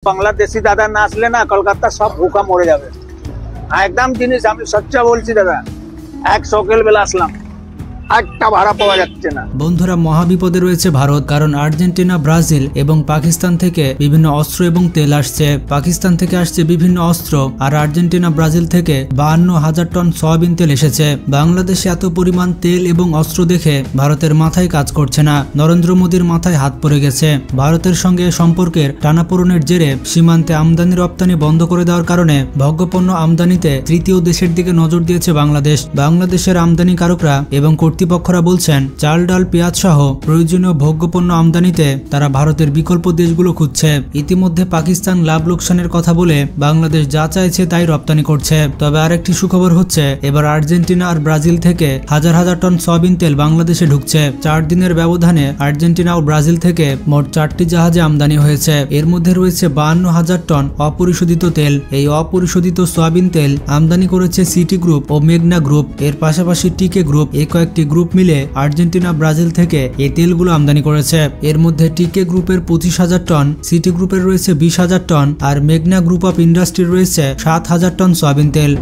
বাংলাদেশি দাদা না আসলে না কলকাতা সব ভুকা মরে যাবে। একদম জিনিস আমি সচ্চা বলছি দাদা, এক সকাল বেলা আসলাম, একটা ভাড়া পাওয়া যাচ্ছে না। বন্ধুরা, মহাবিপদে রয়েছে ভারত, কারণ আর্জেন্টিনা, ব্রাজিল এবং পাকিস্তান থেকে বিভিন্ন অস্ত্র এবং তেল আসছে। পাকিস্তান থেকে আসছে বিভিন্ন অস্ত্র, আর আর্জেন্টিনা, ব্রাজিল থেকে 52,000 টন সয়াবিন তেল এসেছে। বাংলাদেশে এত পরিমাণ তেল এবং অস্ত্র দেখে ভারতের মাথায় কাজ করছে না। নরেন্দ্র মোদীর মাথায় হাত পড়ে গেছে। ভারতের সঙ্গে সম্পর্কের টানাপোড়েনের জেরে সীমান্তে আমদানি রপ্তানি বন্ধ করে দেওয়ার কারণে ভোগ্যপণ্য আমদানিতে তৃতীয় দেশের দিকে নজর দিয়েছে বাংলাদেশ। বাংলাদেশের আমদানিকারকরা এবং কর্তৃপক্ষরা বলছেন, চাল, ডাল, পেঁয়াজ সহ প্রয়োজনীয় ভোগ্যপণ্য আমদানিতে তারা ভারতের বিকল্প দেশগুলো খুঁজছে। ইতিমধ্যে পাকিস্তান লাভ লোকসানের কথা বলে বাংলাদেশ যা চাইছে তাই রপ্তানি করছে। তবে আরেকটি সুখবর হচ্ছে, এবার আর্জেন্টিনা আর ব্রাজিল থেকে হাজার হাজার টন সয়াবিন তেল বাংলাদেশে ঢুকছে। 4 দিনের ব্যবধানে আর্জেন্টিনা ও ব্রাজিল থেকে মোট 4টি জাহাজে আমদানি হয়েছে। এর মধ্যে রয়েছে 52,000 টন অপরিশোধিত তেল। এই অপরিশোধিত সয়াবিন তেল আমদানি করেছে সিটি গ্রুপ ও মেঘনা গ্রুপ। এর পাশাপাশি টিকে গ্রুপ, এই কয়েকটি গ্রুপ মিলে আর্জেন্টিনা, ব্রাজিল থেকে এই তেলগুলো আমদানি করেছে। এর মধ্যে টিকে গ্রুপের 25,000 টন, সিটি গ্রুপের রয়েছে 20,000 টন, আর মেঘনা গ্রুপ অফ ইন্ডাস্ট্রির রয়েছে 7,000 টন সয়াবিন তেল।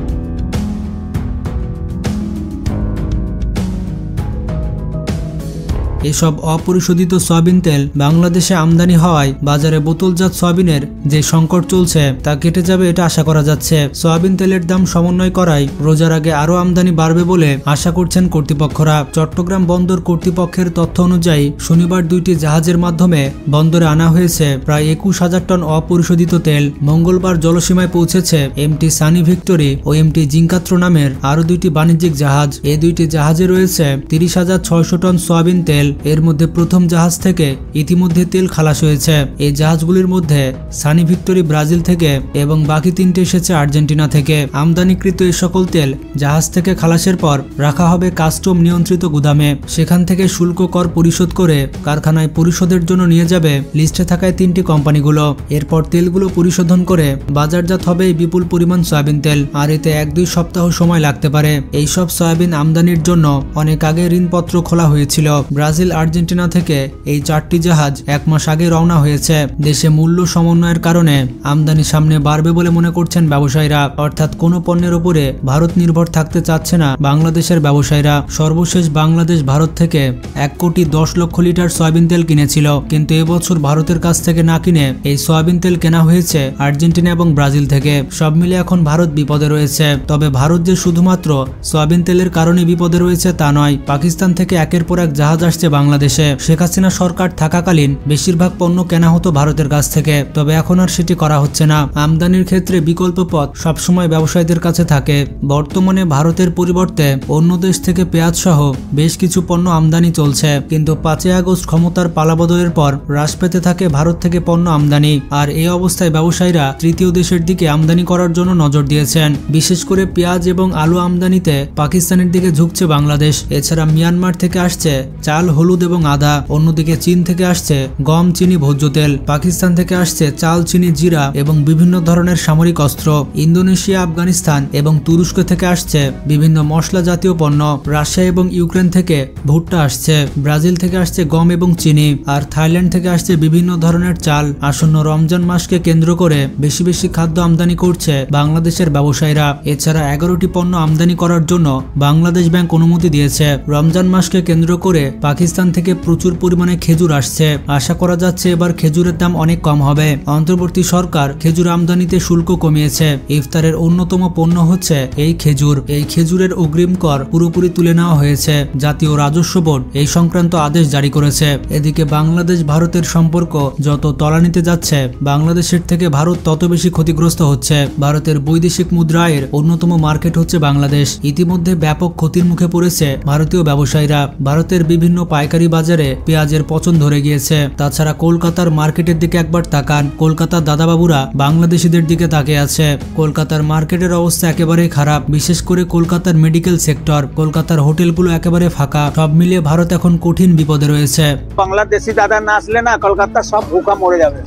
এসব অপরিশোধিত সয়াবিন তেল বাংলাদেশে আমদানি হওয়ায় বাজারে বোতলজাত সয়াবিনের যে সংকট চলছে তা কেটে যাবে, এটা আশা করা যাচ্ছে। সয়াবিন তেলের দাম সমন্বয় করায় রোজার আগে আরও আমদানি বাড়বে বলে আশা করছেন কর্তৃপক্ষরা। চট্টগ্রাম বন্দর কর্তৃপক্ষের তথ্য অনুযায়ী শনিবার 2টি জাহাজের মাধ্যমে বন্দরে আনা হয়েছে প্রায় 21,000 টন অপরিশোধিত তেল। মঙ্গলবার জলসীমায় পৌঁছেছে এমটি সানি ভিক্টোরি ও এমটি জিঙ্কাত্র নামের আরও 2টি বাণিজ্যিক জাহাজ। এই 2টি জাহাজে রয়েছে 30,600 টন সয়াবিন তেল। এর মধ্যে প্রথম জাহাজ থেকে ইতিমধ্যে তেল খালাস হয়েছে। এই জাহাজগুলির মধ্যে সানি ভিক্টোরি ব্রাজিল থেকে এবং বাকি 3টে এসেছে আর্জেন্টিনা থেকে। আমদানিকৃত এই সকল তেল জাহাজ থেকে খালাসের পর রাখা হবে কাস্টম নিয়ন্ত্রিত গুদামে। সেখান থেকে শুল্ক কর পরিশোধ করে কারখানায় পরিশোধের জন্য নিয়ে যাবে লিস্টে থাকায় 3টি কোম্পানিগুলো। এরপর তেলগুলো পরিশোধন করে বাজারজাত হবে এই বিপুল পরিমাণ সয়াবিন তেল, আর এতে 1-2 সপ্তাহ সময় লাগতে পারে। এইসব সয়াবিন আমদানির জন্য অনেক আগে ঋণপত্র খোলা হয়েছিল। ব্রাজিল, আর্জেন্টিনা থেকে এই 4টি জাহাজ 1 মাস আগে রওনা হয়েছে। দেশে মূল্য সমন্বয়ের কারণে আমদানি সামনে বাড়বে বলে মনে করছেন ব্যবসায়ীরা। অর্থাৎ কোনো পণ্যের উপরে ভারত নির্ভর থাকতে চাচ্ছে না বাংলাদেশের ব্যবসায়ীরা। সর্বশেষ বাংলাদেশ ভারত থেকে 1,10,00,000 লিটার সয়াবিন তেল কিনেছিল, কিন্তু এবছর ভারতের কাছ থেকে না কিনে এই সয়াবিন তেল কেনা হয়েছে আর্জেন্টিনা এবং ব্রাজিল থেকে। সব মিলে এখন ভারত বিপদে রয়েছে। তবে ভারত যে শুধুমাত্র সয়াবিন তেলের কারণে বিপদে রয়েছে তা নয়। পাকিস্তান থেকে একের পর এক জাহাজ আসছে বাংলাদেশে। শেখ হাসিনা সরকার থাকাকালীন বেশিরভাগ পণ্য কেনা হতো ভারতের কাছ থেকে, তবে এখন আর সেটি করা হচ্ছে না। আমদানির ক্ষেত্রে বিকল্প পথ সবসময় ব্যবসায়ীদের কাছে থাকে। বর্তমানে ভারতের পরিবর্তে অন্য দেশ থেকে পেঁয়াজ সহ বেশ কিছু পণ্য আমদানি চলছে, কিন্তু 5 আগস্ট ক্ষমতার পালাবদলের পর হ্রাস পেতে থাকে ভারত থেকে পণ্য আমদানি। আর এই অবস্থায় ব্যবসায়ীরা তৃতীয় দেশের দিকে আমদানি করার জন্য নজর দিয়েছেন। বিশেষ করে পেঁয়াজ এবং আলু আমদানিতে পাকিস্তানের দিকে ঝুঁকছে বাংলাদেশ। এছাড়া মিয়ানমার থেকে আসছে চাল, হলুদ এবং আদা। অন্যদিকে চীন থেকে আসছে গম, চিনি, ভোজ্য তেল। পাকিস্তান থেকে আসছে চাল, চিনি, জিরা এবং বিভিন্ন ধরনের সামরিক অস্ত্র। ইন্দোনেশিয়া, আফগানিস্তান এবং তুরস্ক থেকে আসছে বিভিন্ন মশলা জাতীয় পণ্য। রাশিয়া এবং ইউক্রেন থেকে ভুট্টা আসছে। ব্রাজিল থেকে আসছে গম এবং চিনি। আর থাইল্যান্ড থেকে আসছে বিভিন্ন ধরনের চাল। আসন্ন রমজান মাসকে কেন্দ্র করে বেশি বেশি খাদ্য আমদানি করছে বাংলাদেশের ব্যবসায়ীরা। এছাড়া 11টি পণ্য আমদানি করার জন্য বাংলাদেশ ব্যাংক অনুমতি দিয়েছে। রমজান মাসকে কেন্দ্র করে পাকিস্তান থেকে প্রচুর পরিমাণে খেজুর আসছে। আশা করা যাচ্ছে এবার খেজুরের দাম অনেক কম হবে। অন্তর্বর্তী সরকার খেজুর আমদানিতে শুল্ক কমিয়েছে। ইফতারের অন্যতম পণ্য হচ্ছে এই খেজুর। এই খেজুরের অগ্রিম কর পুরোপুরি তুলে নেওয়া হয়েছে। জাতীয় রাজস্ব বোর্ড এই সংক্রান্ত আদেশ জারি করেছে। এদিকে বাংলাদেশ ভারতের সম্পর্ক যত তলানিতে যাচ্ছে, বাংলাদেশের থেকে ভারত তত বেশি ক্ষতিগ্রস্ত হচ্ছে। ভারতের বৈদেশিক মুদ্রা আয়ের অন্যতম মার্কেট হচ্ছে বাংলাদেশ। ইতিমধ্যে ব্যাপক ক্ষতির মুখে পড়েছে ভারতীয় ব্যবসায়ীরা। ভারতের বিভিন্ন পাইকারি বাজারে পেঁয়াজের পচন ধরে গিয়েছে। তাছাড়া কলকাতার মার্কেটের দিকে একবার তাকান, কলকাতার দাদাবাবুরা বাংলাদেশিদের দিকে তাকিয়ে আছে। কলকাতার মার্কেটের অবস্থা একেবারেই খারাপ, বিশেষ করে কলকাতার মেডিকেল সেক্টর। কলকাতার হোটেলগুলো একেবারে ফাঁকা। সব মিলিয়ে ভারত এখন কঠিন বিপদে রয়েছে। বাংলাদেশি দাদা না আসলে না কলকাতা সব ভুকা মরে যাবে।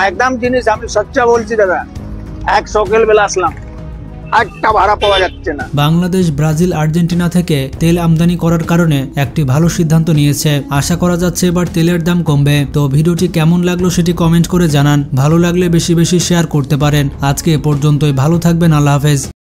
একদম জিনিস আমি সচ্চা বলছি দাদা, এক সকাল বেলা আসলাম, একটা ভাড়া পাওয়া যাচ্ছে না। বাংলাদেশ, ব্রাজিল, আর্জেন্টিনা থেকে তেল আমদানি করার কারণে একটি ভালো সিদ্ধান্ত নিয়েছে। আশা করা যাচ্ছে এবার তেলের দাম কমবে। তো ভিডিওটি কেমন লাগলো সেটি কমেন্ট করে জানান। ভালো লাগলে বেশি বেশি শেয়ার করতে পারেন। আজকে এ পর্যন্তই। ভালো থাকবেন। আল্লাহ হাফেজ।